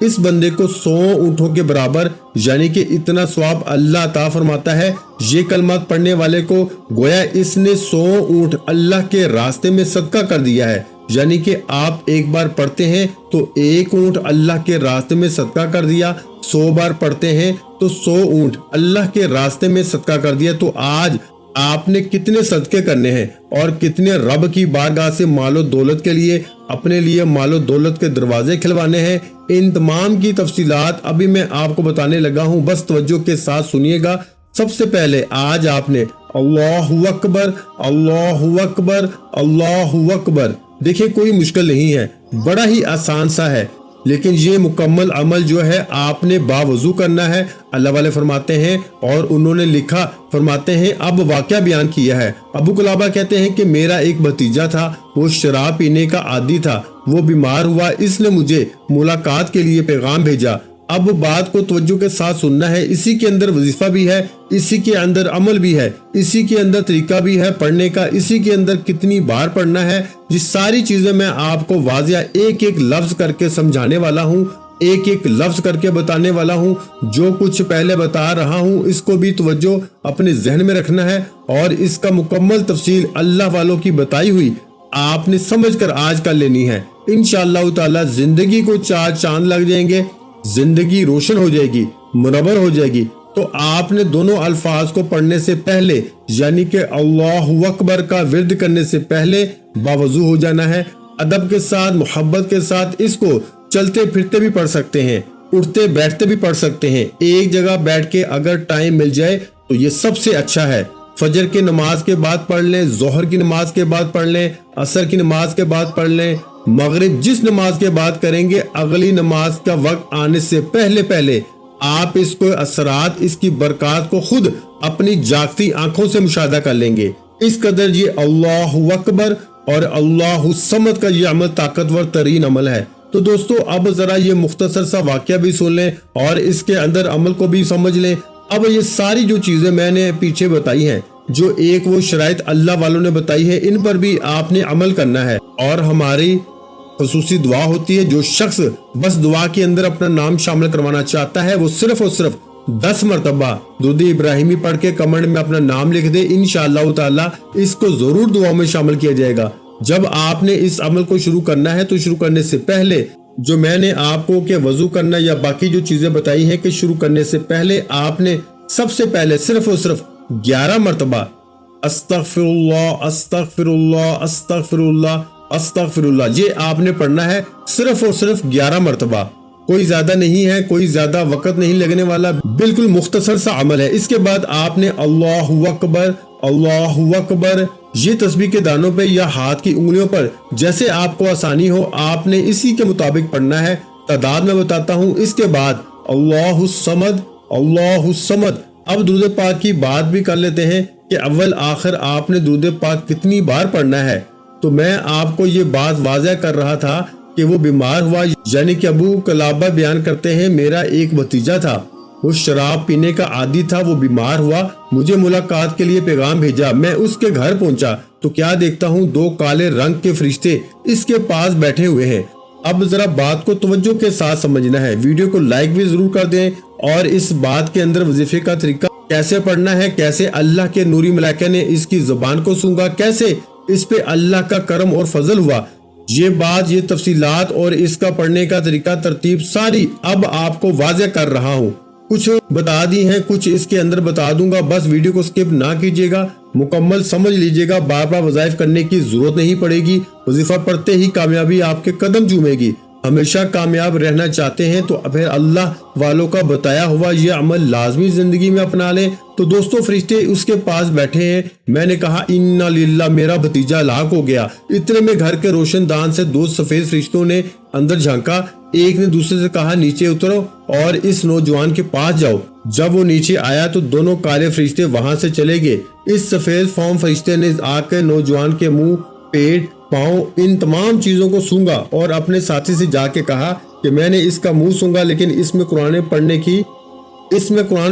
اس بندے کو 100 اونٹوں کے برابر یعنی کہ اتنا ثواب اللہ عطا فرماتا ہے۔ یہ کلمات پڑھنے والے کو گویا اس نے 100 اونٹ اللہ کے راستے میں صدقہ کر دیا ہے، یعنی کہ آپ ایک بار پڑھتے ہیں تو 1 اونٹ اللہ کے راستے میں صدقہ کر دیا، 100 بار پڑھتے ہیں تو 100 اونٹ اللہ کے راستے میں صدقہ کر دیا۔ تو آج آپ نے کتنے صدقے کرنے ہیں اور کتنے رب کی بارگاہ سے مال و دولت کے لیے اپنے لیے مال و دولت کے دروازے کھلوانے ہیں، ان تمام کی تفصیلات ابھی میں آپ کو بتانے لگا ہوں، بس توجہ کے ساتھ سنیے گا۔ سب سے پہلے آج آپ نے اللہ اکبر اللہ اکبر اللہ اکبر، دیکھیں کوئی مشکل نہیں ہے، بڑا ہی آسان سا ہے، لیکن یہ مکمل عمل جو ہے آپ نے باوضو کرنا ہے۔ اللہ والے فرماتے ہیں اور انہوں نے لکھا، فرماتے ہیں اب واقعہ بیان کیا ہے۔ ابو قلابہ کہتے ہیں کہ میرا ایک بھتیجا تھا، وہ شراب پینے کا عادی تھا، وہ بیمار ہوا، اس نے مجھے ملاقات کے لیے پیغام بھیجا۔ اب بات کو توجہ کے ساتھ سننا ہے، اسی کے اندر وظیفہ بھی ہے، اسی کے اندر عمل بھی ہے، اسی کے اندر طریقہ بھی ہے پڑھنے کا، اسی کے اندر کتنی بار پڑھنا ہے، یہ ساری چیزیں میں آپ کو واضح ایک ایک لفظ کر کے سمجھانے والا ہوں، ایک ایک لفظ کر کے بتانے والا ہوں۔ جو کچھ پہلے بتا رہا ہوں اس کو بھی توجہ اپنے ذہن میں رکھنا ہے، اور اس کا مکمل تفصیل اللہ والوں کی بتائی ہوئی آپ نے سمجھ کر آج کر لینی ہے۔ انشاءاللہ تعالی زندگی کو 4 چاند لگ جائیں گے، زندگی روشن ہو جائے گی، منور ہو جائے گی۔ تو آپ نے دونوں الفاظ کو پڑھنے سے پہلے یعنی کہ اللہ اکبر کا ورد کرنے سے پہلے باوضو ہو جانا ہے، ادب کے ساتھ، محبت کے ساتھ۔ اس کو چلتے پھرتے بھی پڑھ سکتے ہیں، اٹھتے بیٹھتے بھی پڑھ سکتے ہیں، ایک جگہ بیٹھ کے اگر ٹائم مل جائے تو یہ سب سے اچھا ہے۔ فجر کی نماز کے بعد پڑھ لیں، ظہر کی نماز کے بعد پڑھ لیں، عصر کی نماز کے بعد پڑھ لیں، مغرب جس نماز کے بعد کریں گے، اگلی نماز کا وقت آنے سے پہلے آپ اس کو اثرات، اس کی برکات کو خود اپنی جاگتی آنکھوں سے مشاہدہ کر لیں گے۔ اس قدر یہ اللہ اکبر اور اللہ الصمد کا یہ عمل طاقتور ترین عمل ہے۔ تو دوستو اب ذرا یہ مختصر سا واقعہ بھی سن لیں اور اس کے اندر عمل کو بھی سمجھ لیں۔ اب یہ ساری جو چیزیں میں نے پیچھے بتائی ہیں، جو ایک وہ شرائط اللہ والوں نے بتائی ہے، ان پر بھی آپ نے عمل کرنا ہے، اور ہماری خصوصی دعا ہوتی ہے۔ جو شخص بس دعا کے اندر اپنا نام شامل کروانا چاہتا ہے وہ صرف اور صرف 10 مرتبہ درود ابراہیمی پڑھ کے کمنٹ میں اپنا نام لکھ دے، انشاءاللہ تعالی اس کو ضرور دعا میں شامل کیا جائے گا۔ جب آپ نے اس عمل کو شروع کرنا ہے تو شروع کرنے سے پہلے جو میں نے آپ کو کہ وضو کرنا یا باقی جو چیزیں بتائی ہیں کہ شروع کرنے سے پہلے آپ نے سب سے پہلے صرف اور صرف 11 مرتبہ استغفر اللہ استغفر اللہ استغفر اللہ استغفر اللہ یہ آپ نے پڑھنا ہے، صرف اور صرف 11 مرتبہ، کوئی زیادہ نہیں ہے، کوئی زیادہ وقت نہیں لگنے والا، بالکل مختصر سا عمل ہے۔ اس کے بعد آپ نے اللہ اکبر اللہ اکبر یہ تسبیح کے دانوں پہ یا ہاتھ کی انگلیوں پر جیسے آپ کو آسانی ہو آپ نے اسی کے مطابق پڑھنا ہے، تعداد میں بتاتا ہوں۔ اس کے بعد اللہ الصمد اللہ الصمد۔ اب درود پاک کی بات بھی کر لیتے ہیں کہ اول آخر آپ نے درود پاک کتنی بار پڑھنا ہے۔ تو میں آپ کو یہ بات واضح کر رہا تھا کہ وہ بیمار ہوا، یعنی کہ ابو قلابہ بیان کرتے ہیں میرا ایک بھتیجا تھا، وہ شراب پینے کا عادی تھا، وہ بیمار ہوا، مجھے ملاقات کے لیے پیغام بھیجا، میں اس کے گھر پہنچا تو کیا دیکھتا ہوں 2 کالے رنگ کے فرشتے اس کے پاس بیٹھے ہوئے ہیں۔ اب ذرا بات کو توجہ کے ساتھ سمجھنا ہے، ویڈیو کو لائک بھی ضرور کر دیں، اور اس بات کے اندر وظیفے کا طریقہ کیسے پڑھنا ہے، کیسے اللہ کے نوری ملائکہ نے اس کی زبان کو سونگا، کیسے اس پہ اللہ کا کرم اور فضل ہوا، یہ بات، یہ تفصیلات اور اس کا پڑھنے کا طریقہ ترتیب ساری اب آپ کو واضح کر رہا ہوں۔ کچھ بتا دی ہیں، کچھ اس کے اندر بتا دوں گا، بس ویڈیو کو سکپ نہ کیجیے گا، مکمل سمجھ لیجیے گا، بار بار وظائف کرنے کی ضرورت نہیں پڑے گی، وظیفہ پڑھتے ہی کامیابی آپ کے قدم چومے گی۔ ہمیشہ کامیاب رہنا چاہتے ہیں تو پھر اللہ والوں کا بتایا ہوا یہ عمل لازمی زندگی میں اپنا لیں۔ تو دوستو فرشتے اس کے پاس بیٹھے ہیں، میں نے کہا انا للہ، میرا بھتیجا ہلاک ہو گیا۔ اتنے میں گھر کے روشن دان سے 2 سفید فرشتوں نے اندر جھانکا، ایک نے دوسرے سے کہا نیچے اترو اور اس نوجوان کے پاس جاؤ۔ جب وہ نیچے آیا تو دونوں کالے فرشتے وہاں سے چلے گئے۔ اس سفید فام فرشتے نے آ کے نوجوان کے منہ، پیٹ، پاؤں، ان تمام چیزوں کو سونگا اور اپنے ساتھی سے جا کے کہا کہ میں نے اس کا منہ سونگا لیکن اس میں قرآن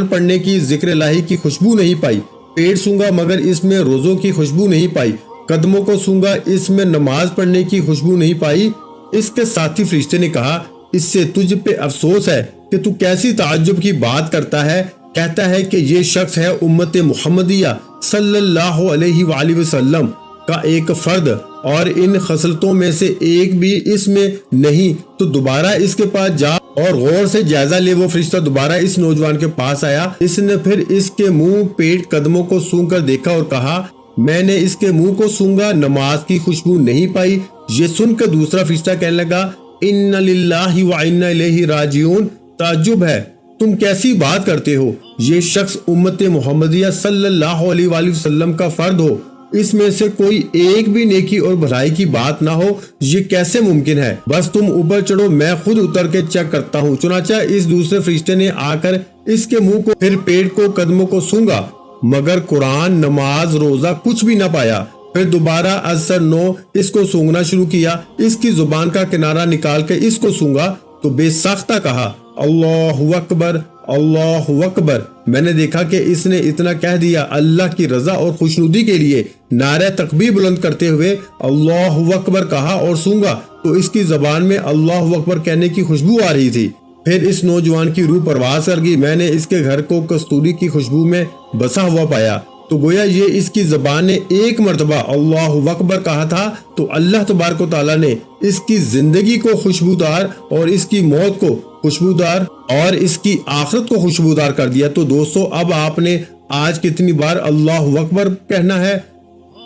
پڑھنے کی ذکر الہی کی خوشبو نہیں پائی، پیٹ سونگا مگر اس میں روزوں کی خوشبو نہیں پائی، قدموں کو سونگا اس میں نماز پڑھنے کی خوشبو نہیں پائی۔ اس کے ساتھی فرشتے نے کہا اس سے تجھ پہ افسوس ہے کہ تو کیسی تعجب کی بات کرتا ہے۔ کہتا ہے کہ یہ شخص ہے امت محمدیہ صلی اللہ علیہ وآلہ وسلم کا ایک فرد اور ان خصلتوں میں سے ایک بھی اس میں نہیں، تو دوبارہ اس کے پاس جا اور غور سے جائزہ لے۔ وہ فرشتہ دوبارہ اس نوجوان کے پاس آیا، اس نے پھر اس کے منہ پیٹ قدموں کو سونگ کر دیکھا اور کہا میں نے اس کے منہ کو سونگا، نماز کی خوشبو نہیں پائی۔ یہ سن کر دوسرا فرشتہ کہنے لگا ان للہ و انا الیہ راجعون، تعجب ہے تم کیسی بات کرتے ہو، یہ شخص امت محمدیہ صلی اللہ علیہ وآلہ وسلم کا فرد ہو، اس میں سے کوئی ایک بھی نیکی اور بھلائی کی بات نہ ہو، یہ کیسے ممکن ہے؟ بس تم اوپر چڑھو، میں خود اتر کے چیک کرتا ہوں۔ چنانچہ اس دوسرے فرشتے نے آ کر اس کے منہ کو پھر پیٹ کو قدموں کو سونگا، مگر قرآن، نماز، روزہ کچھ بھی نہ پایا۔ پھر دوبارہ اثر نو اس کو سونگنا شروع کیا، اس کی زبان کا کنارہ نکال کے اس کو سونگا تو بے ساختہ کہا اللہ اکبر اللہ اکبر۔ میں نے دیکھا کہ اس نے اتنا کہہ دیا، اللہ کی رضا اور خوشنودی کے لیے نعرہ تکبیر بلند کرتے ہوئے اللہ اکبر کہا اور سونگا تو اس کی زبان میں اللہ اکبر کہنے کی خوشبو آ رہی تھی۔ پھر اس نوجوان کی روح پرواز کر گئی، میں نے اس کے گھر کو کستوری کی خوشبو میں بسا ہوا پایا، تو گویا یہ اس کی زبان نے ایک مرتبہ اللہ اکبر کہا تھا تو اللہ تبارک و تعالیٰ نے اس کی زندگی کو خوشبودار اور اس کی موت کو خوشبودار اور اس کی آخرت کو خوشبودار کر دیا۔ تو دوستو، اب آپ نے آج کتنی بار اللہ اکبر کہنا ہے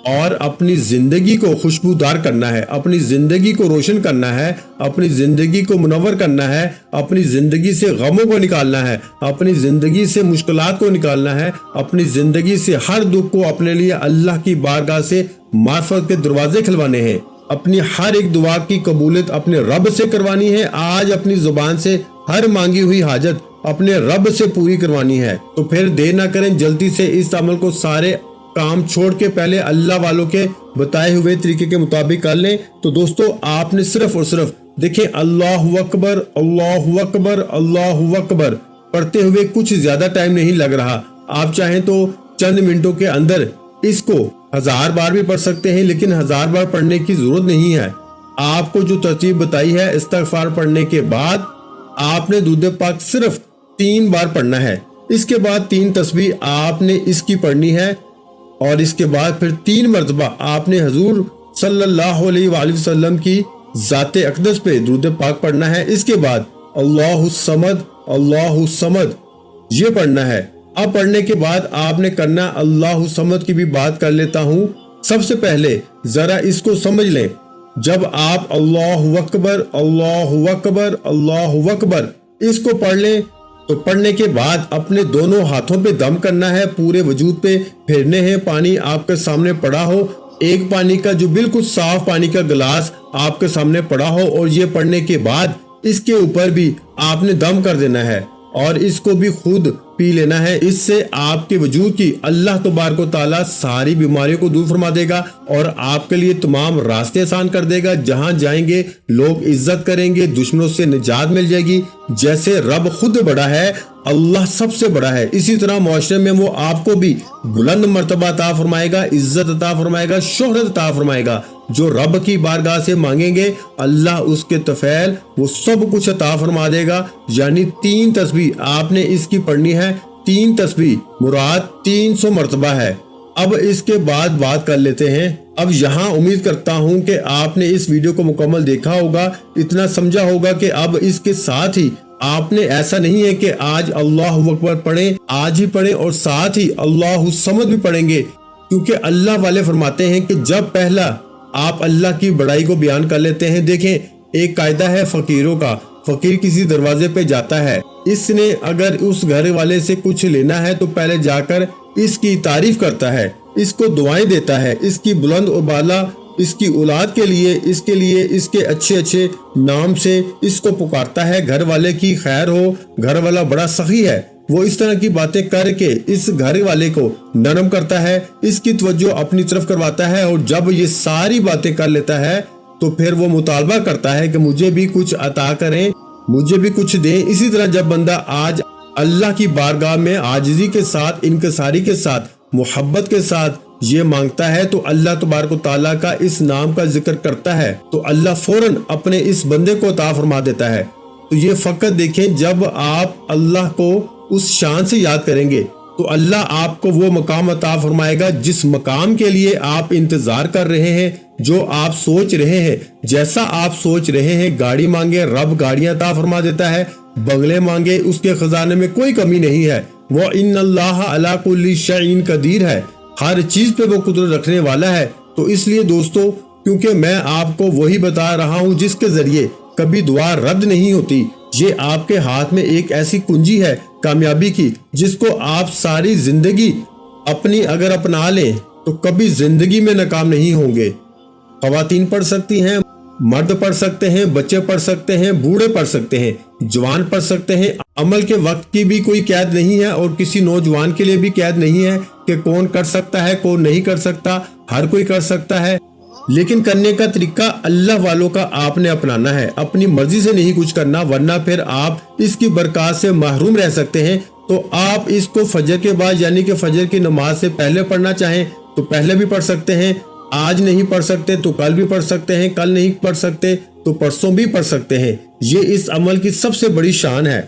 اور اپنی زندگی کو خوشبودار کرنا ہے، اپنی زندگی کو روشن کرنا ہے، اپنی زندگی کو منور کرنا ہے، اپنی زندگی سے غموں کو نکالنا ہے، اپنی زندگی سے مشکلات کو نکالنا ہے، اپنی زندگی سے ہر دکھ کو اپنے لیے اللہ کی بارگاہ سے معرفت کے دروازے کھلوانے ہیں، اپنی ہر ایک دعا کی قبولیت اپنے رب سے کروانی ہے۔ آج اپنی زبان سے ہر مانگی ہوئی حاجت اپنے رب سے پوری کروانی ہے۔ تو پھر دیر نہ کریں، جلدی سے اس عمل کو سارے کام چھوڑ کے پہلے اللہ والوں کے بتائے ہوئے طریقے کے مطابق کر لیں۔ تو دوستو، آپ نے صرف اور صرف دیکھیں اللہ اکبر اللہ اکبر اللہ اکبر پڑھتے ہوئے کچھ زیادہ ٹائم نہیں لگ رہا۔ آپ چاہیں تو چند منٹوں کے اندر اس کو 1000 بار بھی پڑھ سکتے ہیں، لیکن 1000 بار پڑھنے کی ضرورت نہیں ہے۔ آپ کو جو ترتیب بتائی ہے، استغفار پڑھنے کے بعد آپ نے درود پاک صرف 3 بار پڑھنا ہے، اس کے بعد 3 تسبیح آپ نے اس کی پڑھنی ہے، اور اس کے بعد پھر 3 مرتبہ آپ نے حضور صلی اللہ علیہ وآلہ وسلم کی ذات اقدس پہ درود پاک پڑھنا ہے۔ اس کے بعد اللہ الصمد یہ پڑھنا ہے۔ اب پڑھنے کے بعد آپ نے کرنا اللہ الصمد کی بھی بات کر لیتا ہوں۔ سب سے پہلے ذرا اس کو سمجھ لیں، جب آپ اللہ اکبر اللہ اکبر اللہ اکبر اس کو پڑھ لیں تو پڑھنے کے بعد اپنے دونوں ہاتھوں پہ دم کرنا ہے، پورے وجود پہ پھیرنے ہیں۔ پانی آپ کے سامنے پڑا ہو، ایک پانی کا جو بالکل صاف پانی کا گلاس آپ کے سامنے پڑا ہو، اور یہ پڑھنے کے بعد اس کے اوپر بھی آپ نے دم کر دینا ہے اور اس کو بھی خود پی لینا ہے۔ اس سے آپ کے وجود کی اللہ تبارک و تعالیٰ ساری بیماریوں کو دور فرما دے گا اور آپ کے لیے تمام راستے آسان کر دے گا۔ جہاں جائیں گے لوگ عزت کریں گے، دشمنوں سے نجات مل جائے گی۔ جیسے رب خود بڑا ہے، اللہ سب سے بڑا ہے، اسی طرح معاشرے میں وہ آپ کو بھی بلند مرتبہ عطا فرمائے گا، عزت عطا فرمائے گا، شہرت عطا فرمائے گا۔ جو رب کی بارگاہ سے مانگیں گے اللہ اس کے طفیل وہ سب کچھ عطا فرما دے گا۔ یعنی 3 تسبیح آپ نے اس کی پڑھنی ہے، 3 تسبیح مراد 300 مرتبہ ہے۔ اب اس کے بعد بات کر لیتے ہیں۔ اب یہاں امید کرتا ہوں کہ آپ نے اس ویڈیو کو مکمل دیکھا ہوگا، اتنا سمجھا ہوگا کہ اب اس کے ساتھ ہی آپ نے ایسا نہیں ہے کہ آج اللہ اکبر پڑھیں، آج ہی پڑھیں اور ساتھ ہی اللہ الصمد بھی پڑھیں گے، کیونکہ اللہ والے فرماتے ہیں کہ جب پہلا آپ اللہ کی بڑائی کو بیان کر لیتے ہیں۔ دیکھیں، ایک قاعدہ ہے فقیروں کا، فقیر کسی دروازے پہ جاتا ہے، اس نے اگر اس گھر والے سے کچھ لینا ہے تو پہلے جا کر اس کی تعریف کرتا ہے، اس کو دعائیں دیتا ہے، اس کی بلند و بالا اس کی اولاد کے لیے، اس کے اچھے اچھے نام سے اس کو پکارتا ہے۔ گھر والے کی خیر ہو، گھر والا بڑا سخی ہے، وہ اس طرح کی باتیں کر کے اس گھر والے کو نرم کرتا ہے، اس کی توجہ اپنی طرف کرواتا ہے، اور جب یہ ساری باتیں کر لیتا ہے تو پھر وہ مطالبہ کرتا ہے کہ مجھے بھی کچھ عطا کریں، مجھے بھی کچھ دیں۔ اسی طرح جب بندہ آج اللہ کی بارگاہ میں عاجزی کے ساتھ، انکساری کے ساتھ، محبت کے ساتھ یہ مانگتا ہے تو اللہ تبارک و تعالیٰ کا اس نام کا ذکر کرتا ہے تو اللہ فوراً اپنے اس بندے کو عطا فرما دیتا ہے۔ تو یہ فقط دیکھیں جب آپ اللہ کو اس شان سے یاد کریں گے تو اللہ آپ کو وہ مقام عطا فرمائے گا جس مقام کے لیے آپ انتظار کر رہے ہیں، جو آپ سوچ رہے ہیں۔ جیسا آپ سوچ رہے ہیں، گاڑی مانگے رب گاڑیاں عطا فرما دیتا ہے، بنگلے مانگے اس کے خزانے میں کوئی کمی نہیں ہے۔ وَإِنَّ اللَّهَ عَلَى كُلِّ شَيْءٍ قدیر ہے، ہر چیز پہ وہ قدرت رکھنے والا ہے۔ تو اس لیے دوستو، کیونکہ میں آپ کو وہی بتا رہا ہوں جس کے ذریعے کبھی دعا رد نہیں ہوتی، یہ آپ کے ہاتھ میں ایک ایسی کنجی ہے کامیابی کی، جس کو آپ ساری زندگی اپنی اگر اپنا لیں تو کبھی زندگی میں ناکام نہیں ہوں گے۔ خواتین پڑھ سکتی ہیں، مرد پڑھ سکتے ہیں، بچے پڑھ سکتے ہیں، بوڑھے پڑھ سکتے ہیں، جوان پڑھ سکتے ہیں۔ عمل کے وقت کی بھی کوئی قید نہیں ہے اور کسی نوجوان کے لیے بھی قید نہیں ہے کہ کون کر سکتا ہے کون نہیں کر سکتا، ہر کوئی کر سکتا ہے۔ لیکن کرنے کا طریقہ اللہ والوں کا آپ نے اپنانا ہے، اپنی مرضی سے نہیں کچھ کرنا، ورنہ پھر آپ اس کی برکات سے محروم رہ سکتے ہیں۔ تو آپ اس کو فجر کے بعد یعنی کہ فجر کی نماز سے پہلے پڑھنا چاہیں تو پہلے بھی پڑھ سکتے ہیں، آج نہیں پڑھ سکتے تو کل بھی پڑھ سکتے ہیں، کل نہیں پڑھ سکتے تو پرسوں بھی پڑھ سکتے ہیں۔ یہ اس عمل کی سب سے بڑی شان ہے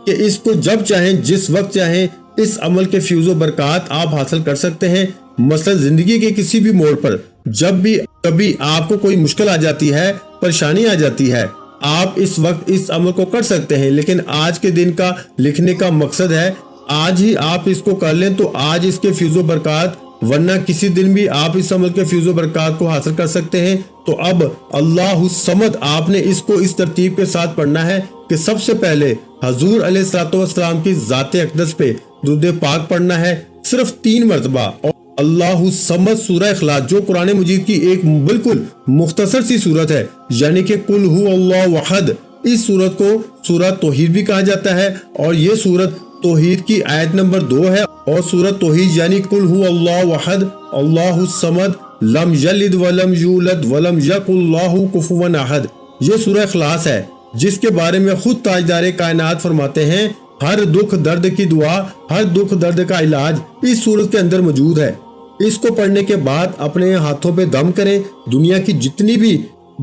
کہ اس کو جب چاہیں جس وقت چاہیں اس عمل کے فیوز و برکات آپ حاصل کر سکتے ہیں۔ مثلا زندگی کے کسی بھی موڑ پر جب بھی کبھی آپ کو کوئی مشکل آ جاتی ہے، پریشانی آ جاتی ہے، آپ اس وقت اس عمل کو کر سکتے ہیں۔ لیکن آج کے دن کا لکھنے کا مقصد ہے آج ہی آپ اس کو کر لیں تو آج اس کے فیوز و برکات، ورنہ کسی دن بھی آپ اس عمل کے فیوز و برکات کو حاصل کر سکتے ہیں۔ تو اب اللہ الصمد آپ نے اس کو اس ترتیب کے ساتھ پڑھنا ہے کہ سب سے پہلے حضور علیہ الصلوۃ والسلام کی ذات اقدس پہ درود پاک پڑھنا ہے صرف 3 مرتبہ، اور اللہ الصمد سورہ اخلاص جو قرآن مجید کی ایک بالکل مختصر سی صورت ہے، یعنی کہ قل هو اللہ احد، اس صورت کو سورہ توحید بھی کہا جاتا ہے، اور یہ صورت توحید کی آیت نمبر 2 ہے۔ اور سورۃ توحید یعنی قل هو اللہ احد اللہ الصمد لم یلد ولم یولد ولم یکن لہ کفوا احد، یہ سورہ اخلاص ہے جس کے بارے میں خود تاجدار کائنات فرماتے ہیں ہر دکھ درد کی دعا، ہر دکھ درد کا علاج اس سورت کے اندر موجود ہے۔ اس کو پڑھنے کے بعد اپنے ہاتھوں پہ دم کریں، دنیا کی جتنی بھی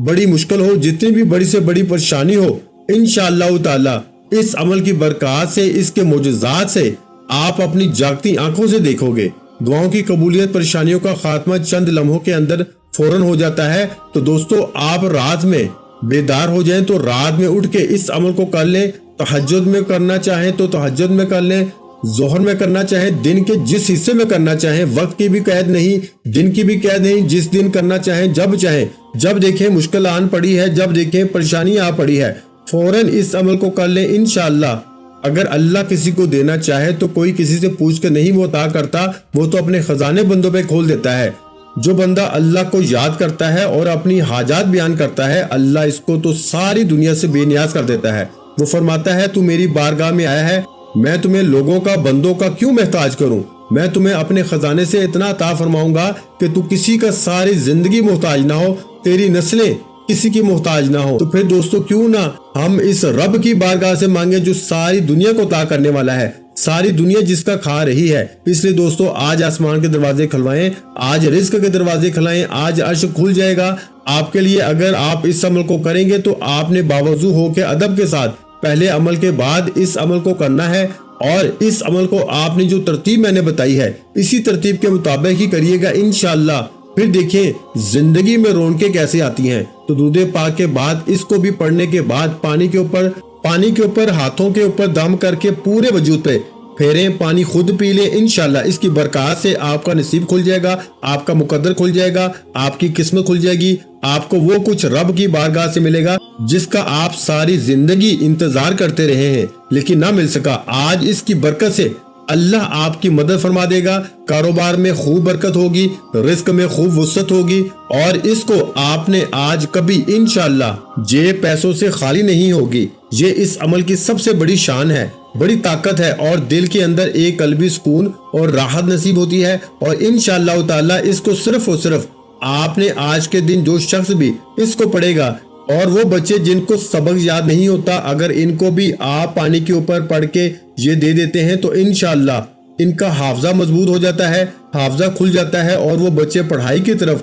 بڑی مشکل ہو، جتنی بھی بڑی سے بڑی پریشانی ہو، انشاءاللہ تعالی اس عمل کی برکات سے، اس کے معجزات سے آپ اپنی جاگتی آنکھوں سے دیکھو گے۔ دعاؤں کی قبولیت، پریشانیوں کا خاتمہ چند لمحوں کے اندر فوراً ہو جاتا ہے۔ تو دوستو، آپ رات میں بیدار ہو جائیں تو رات میں اٹھ کے اس عمل کو کر لیں۔ تہجد میں کرنا چاہیں تو تہجد میں کر لیں، ظہر میں کرنا چاہیں، دن کے جس حصے میں کرنا چاہیں، وقت کی بھی قید نہیں، دن کی بھی قید نہیں، جس دن کرنا چاہیں، جب دیکھیں مشکل آن پڑی ہے، جب دیکھیں پریشانی آ پڑی ہے، فوراً اس عمل کو کر لیں۔ انشاءاللہ اگر اللہ کسی کو دینا چاہے تو کوئی کسی سے پوچھ کے نہیں وہ عطا کرتا، وہ تو اپنے خزانے بندوں پہ کھول دیتا ہے۔ جو بندہ اللہ کو یاد کرتا ہے اور اپنی حاجات بیان کرتا ہے، اللہ اس کو تو ساری دنیا سے بے نیاز کر دیتا ہے۔ وہ فرماتا ہے تو میری بارگاہ میں آیا ہے، میں تمہیں لوگوں کا، بندوں کا کیوں محتاج کروں؟ میں تمہیں اپنے خزانے سے اتنا عطا فرماؤں گا کہ تو کسی کا ساری زندگی محتاج نہ ہو، تیری نسلیں کسی کی محتاج نہ ہو۔ تو پھر دوستو کیوں نہ ہم اس رب کی بارگاہ سے مانگے جو ساری دنیا کو عطا کرنے والا ہے، ساری دنیا جس کا کھا رہی ہے۔ اس لیے دوستو آج آسمان کے دروازے کھلوائیں، آج رزق کے دروازے کھلائیں، آج عرش کھل جائے گا آپ کے لیے۔ اگر آپ اس عمل کو کریں گے تو آپ نے باوضو ہو کے ادب کے ساتھ پہلے عمل کے بعد اس عمل کو کرنا ہے، اور اس عمل کو آپ نے جو ترتیب میں نے بتائی ہے اسی ترتیب کے مطابق ہی کریے گا انشاءاللہ۔ پھر دیکھیں زندگی میں رونقیں کیسے آتی ہیں۔ تو درود پاک کے بعد اس کو بھی پڑھنے کے بعد پانی کے اوپر ہاتھوں کے اوپر دم کر کے پورے وجود پہ پھیریں، پانی خود پی لیں۔ انشاءاللہ اس کی برکات سے آپ کا نصیب کھل جائے گا، آپ کا مقدر کھل جائے گا، آپ کی قسمت کھل جائے گی، آپ کو وہ کچھ رب کی بارگاہ سے ملے گا جس کا آپ ساری زندگی انتظار کرتے رہے ہیں لیکن نہ مل سکا۔ آج اس کی برکت سے اللہ آپ کی مدد فرما دے گا، کاروبار میں خوب برکت ہوگی، رزق میں خوب وسعت ہوگی، اور اس کو آپ نے آج کبھی انشاءاللہ جیب پیسوں سے خالی نہیں ہوگی۔ یہ اس عمل کی سب سے بڑی شان ہے، بڑی طاقت ہے، اور دل کے اندر ایک قلبی سکون اور راحت نصیب ہوتی ہے۔ اور انشاءاللہ تعالی اس کو صرف اور صرف آپ نے آج کے دن جو شخص بھی اس کو پڑھے گا، اور وہ بچے جن کو سبق یاد نہیں ہوتا، اگر ان کو بھی آپ پانی کے اوپر پڑھ کے یہ دے دیتے ہیں تو انشاءاللہ ان کا حافظہ مضبوط ہو جاتا ہے، حافظہ کھل جاتا ہے، اور وہ بچے پڑھائی کی طرف